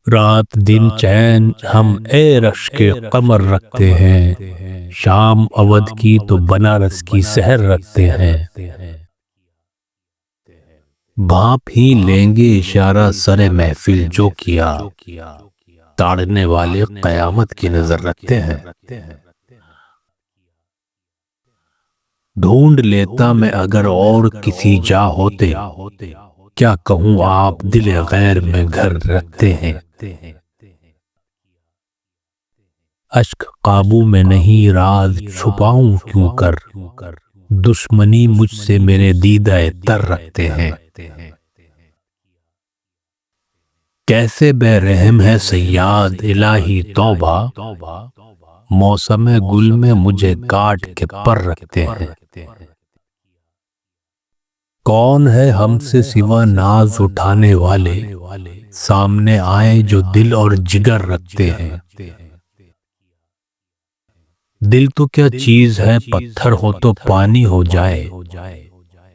रात दिन चैन हम ए रश के कमर रखते हैं, शाम अवध की तो बनारस की सहर रखते हैं। भाप ही लेंगे इशारा सरे महफिल जो किया, ताड़ने वाले कयामत की नजर रखते हैं। ढूंढ लेता मैं अगर और किसी जा होते, क्या कहूँ आप दिल गैर में घर रखते हैं। अश्क काबू में नहीं राज छुपाऊं क्यों कर, दुश्मनी मुझसे मेरे दीदाए तर रखते हैं। कैसे बेरहम है सयाद इलाही तौबा, मौसम गुल में मुझे काट के पर रखते हैं। कौन है हमसे सिवा नाज उठाने वाले, सामने आए जो दिल और जिगर रखते हैं। दिल तो क्या चीज है, पत्थर हो तो पानी हो जाए,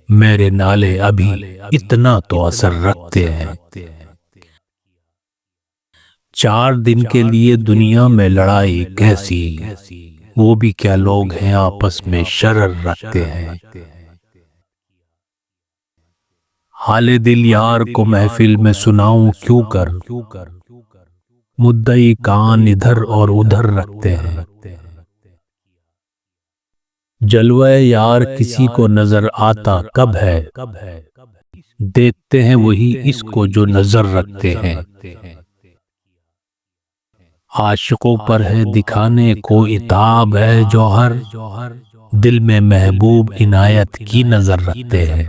मेरे नाले अभी इतना तो असर रखते हैं। 4 दिन के लिए दुनिया में लड़ाई कैसी, वो भी क्या लोग हैं आपस में शरर रखते हैं। हाले दिल यार को महफिल में सुनाऊं क्यों कर, मुद्दई कान इधर और उधर रखते हैं। जलवा यार किसी को नजर आता कब है, देखते हैं वही इसको जो नजर रखते हैं। आशिकों पर है दिखाने को इताब है जौहर, दिल में महबूब इनायत की नजर रखते हैं।